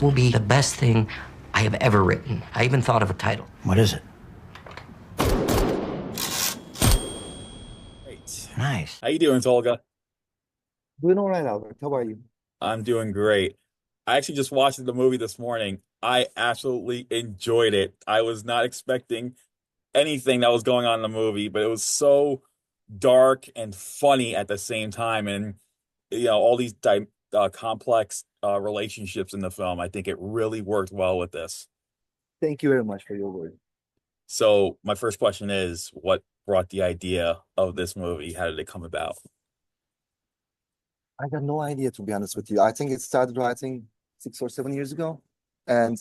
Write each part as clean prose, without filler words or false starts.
will be the best thing I have ever written. I even thought of a title. What is it? Great. Nice. How you doing, Tolga? Doing all right, Albert. How are you? I'm doing great. I actually just watched the movie this morning. I absolutely enjoyed it. I was not expecting anything that was going on in the movie, but it was so dark and funny at the same time. And all these di complex relationships in the film. I think it really worked well with this. Thank you very much for your word. So my first question is, what brought the idea of this movie? How did it come about? I got no idea, to be honest with you. I think it started writing 6 or 7 years ago, and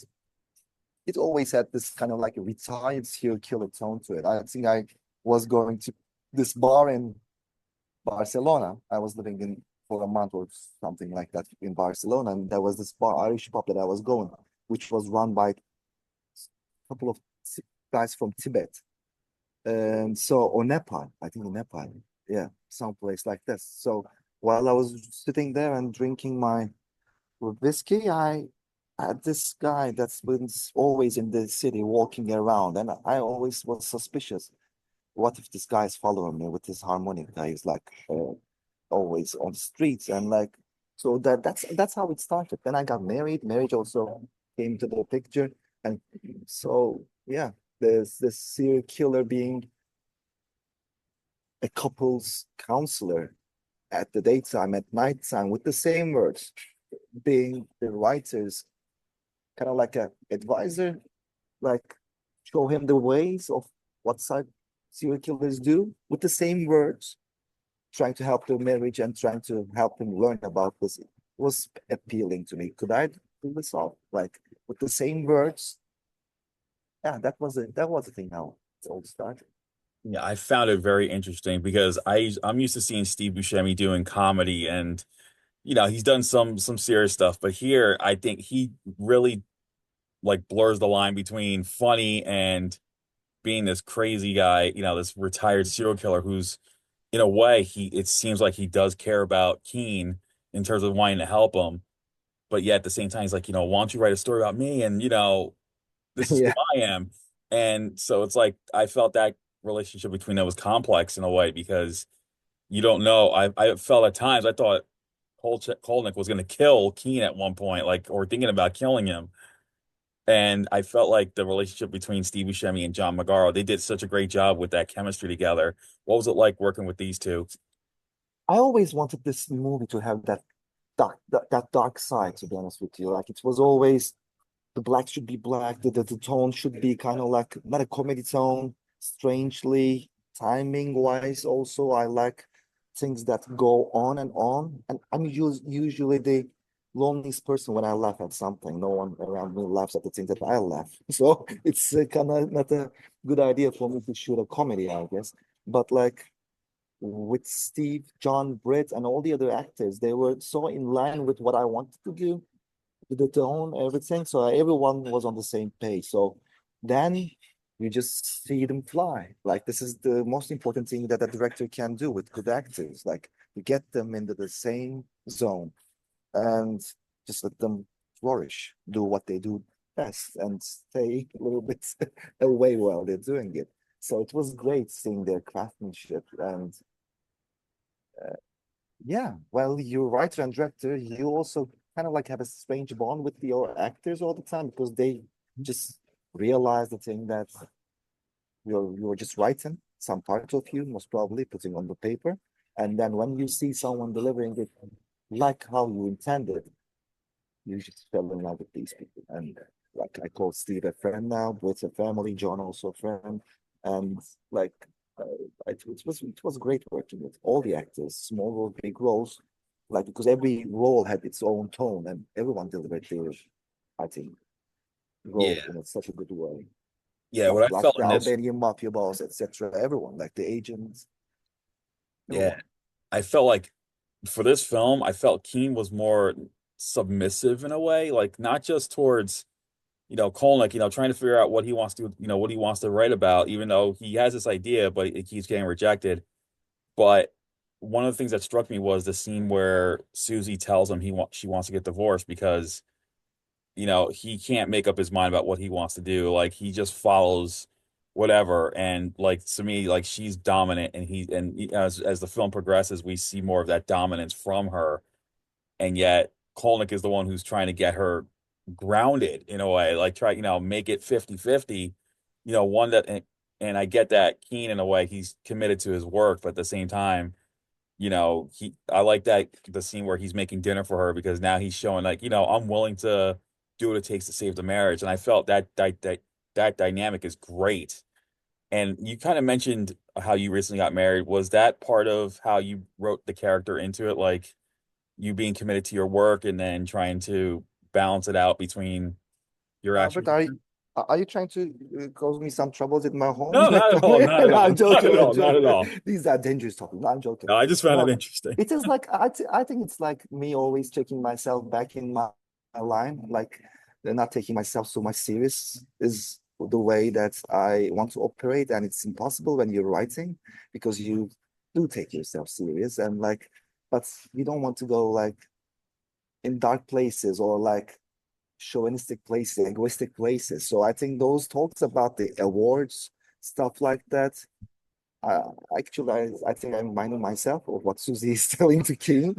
it always had this kind of like a retired serial killer tone to it. I think I was going to this bar in Barcelona. I was living in for a month or something like that in Barcelona, and there was this bar, Irish pub that I was going, which was run by a couple of guys from Tibet, and so or Nepal, I think in Nepal, yeah, someplace like this. So while I was sitting there and drinking my whiskey, I had this guy that's been always in the city walking around, and I always was suspicious. What if this guy is following me with his harmonica? He's like always on the streets, and like so that's how it started. Then I got married. Marriage also came to the picture, and so yeah, there's this serial killer being a couple's counselor at the daytime, at nighttime, with the same words, being the writer's kind of like a advisor, like show him the ways of what side serial killers do with the same words, trying to help their marriage and trying to help him learn about this. It was appealing to me. Could I do this all like with the same words? Yeah, that was the thing how it all started. Yeah, I found it very interesting because I'm used to seeing Steve Buscemi doing comedy and he's done some serious stuff, but here I think he really like blurs the line between funny and being this crazy guy, this retired serial killer who's in a way it seems like he does care about Keen in terms of wanting to help him, but yet at the same time he's like, why don't you write a story about me and this is who Yeah, I am. And so it's like I felt that relationship between them was complex in a way because you don't know. I felt at times I thought Kolnick was going to kill Keen at one point, like or thinking about killing him. And I felt like the relationship between Steve Buscemi and John Magaro, they did such a great job with that chemistry together. What was it like working with these two? I always wanted this movie to have that dark side, to be honest with you. Like it was always the black should be black, the tone should be kind of like not a comedy tone, strangely timing wise. Also, I like things that go on and on. And I'm usually the loneliest person when I laugh at something. No one around me laughs at the things that I laugh. So it's kind of not a good idea for me to shoot a comedy, I guess. But like with Steve, John, Britt, and all the other actors, they were so in line with what I wanted to do, with the tone, everything. So everyone was on the same page. So then you just see them fly. Like this is the most important thing that a director can do with good actors, like to get them into the same zone and just let them flourish, do what they do best, and stay a little bit away while they're doing it. So it was great seeing their craftsmanship and yeah, well, you're writer and director. You also kind of like have a strange bond with your actors all the time because they just realize the thing that you're just writing some part of you, most probably putting on the paper, and then when you see someone delivering it like how you intended, you just fell in love with these people. And like I call Steve a friend now, with a family, John also a friend, and like uh, it was great working with all the actors, small role, big roles, like because every role had its own tone and everyone delivered their, I think, role Yeah. in such a good way. Yeah, what Like I felt the in this, Albanian mafia boss, etc. Everyone, like the agents, yeah, everyone. I felt like for this film, I felt Keen was more submissive in a way, like not just towards, Kolnick, trying to figure out what he wants to, what he wants to write about, even though he has this idea, but it keeps getting rejected. But one of the things that struck me was the scene where Susie tells him she wants to get divorced because he can't make up his mind about what he wants to do. Like he just follows whatever. And like to me, like she's dominant, and as the film progresses, we see more of that dominance from her. And yet Kolnick is the one who's trying to get her grounded in a way, like try, make it 50-50, one that, and I get that Keen in a way, he's committed to his work, but at the same time, I like that the scene where he's making dinner for her, because now he's showing like, I'm willing to do what it takes to save the marriage. And I felt that dynamic is great. And you kind of mentioned how you recently got married. Was that part of how you wrote the character into it? Like you being committed to your work and then trying to balance it out between your actual. Albert, are you trying to cause me some troubles in my home? No, Like, not at all. Not at no, all. I'm Not joking. at I'm all. Not at joking. all. These are dangerous topics. No, I'm joking. No, I just found it No, interesting. it is like I think it's like me always checking myself back in my line. Like not taking myself so much serious is the way that I want to operate, and it's impossible when you're writing because you do take yourself serious and like, but you don't want to go like in dark places or like chauvinistic places, egoistic places. So I think those talks about the awards, stuff like that. Actually, I think I'm reminding myself of what Susie is telling to King.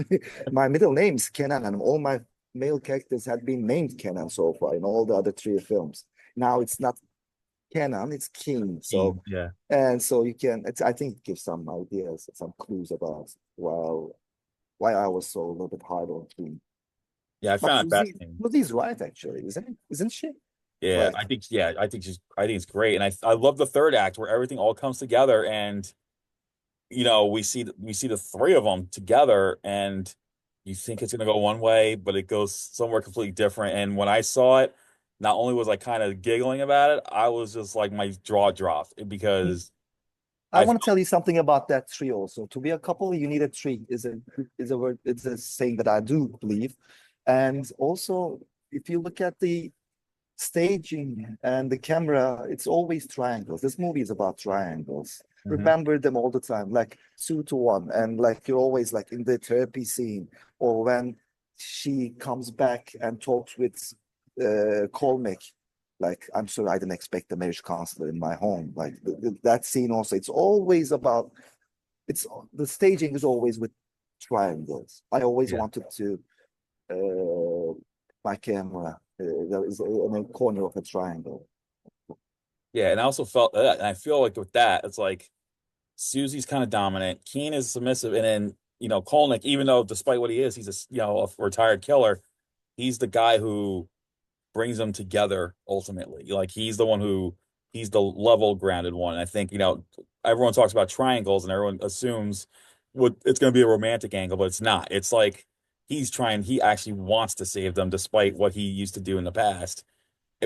My middle name is Kenan, and all my male characters had been named Kenan so far in all the other three films. Now it's not Kenan, it's King. So Yeah. and so you can. I think it gives some ideas, some clues about why I was so a little bit hard on King. Yeah, I But found it fascinating. Susie's right, actually, isn't she? Yeah, Like, I think it's great. And I love the third act where everything all comes together, and we see the three of them together, and you think it's gonna go one way, but it goes somewhere completely different. And when I saw it, not only was I kind of giggling about it, I was just like my jaw dropped because I I want to tell you something about that tree also. To be a couple, you need a tree is a word, it's a saying that I do believe. And also, if you look at the staging and the camera, it's always triangles. This movie is about triangles. Mhm. Remember them all the time, like 2 to 1, and like you're always like in the therapy scene, or when she comes back and talks with Colmick, like I'm sorry, I didn't expect the marriage counselor in my home. Like that scene also, it's always about it's the staging is always with triangles. I always Yeah. wanted to my camera there is in a corner of a triangle. Yeah, and I also felt that, and I feel like with that, it's like Susie's kind of dominant, Keen is submissive, and then Kolnick, even though despite what he is, he's a retired killer, he's the guy who brings them together ultimately. Like he's the level grounded one. And I think, everyone talks about triangles and everyone assumes what it's going to be a romantic angle, but it's not. It's like he actually wants to save them despite what he used to do in the past.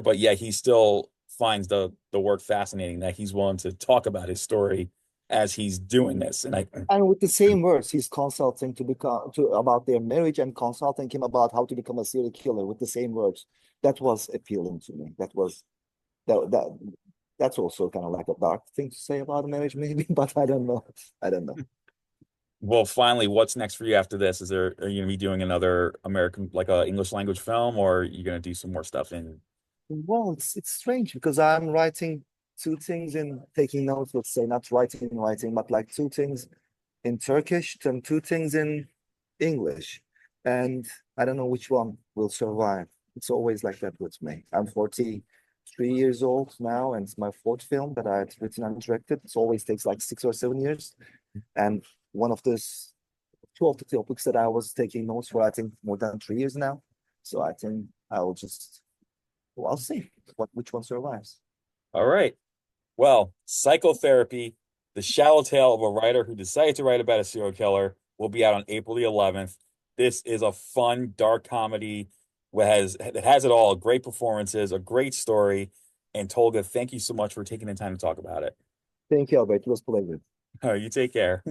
But yeah, he still finds the work fascinating that he's willing to talk about his story as he's doing this. And And with the same words, he's consulting to become to about their marriage and consulting him about how to become a serial killer with the same words. That was appealing to me. That that's also kind of like a dark thing to say about marriage, maybe, but I don't know. I don't know. well, finally, what's next for you after this? Are you gonna be doing another American, like a English language film, or are you gonna do some more stuff in? Well, it's strange because I'm writing two things in taking notes, let's say not writing, but like two things in Turkish and two things in English. And I don't know which one will survive. It's always like that with me. I'm 43 years old now, and it's my fourth film that I've written and directed. It always takes like 6 or 7 years. And one of those two of the topics that I was taking notes for, I think more than 3 years now. So I think I'll just well, I'll see which one survives. All right. Well, Psychotherapy, the shallow tale of a writer who decided to write about a serial killer, will be out on April the 11th. This is a fun, dark comedy that has it all. Great performances, a great story. And Tolga, thank you so much for taking the time to talk about it. Thank you, Albert. It was a pleasure. All right, you take care.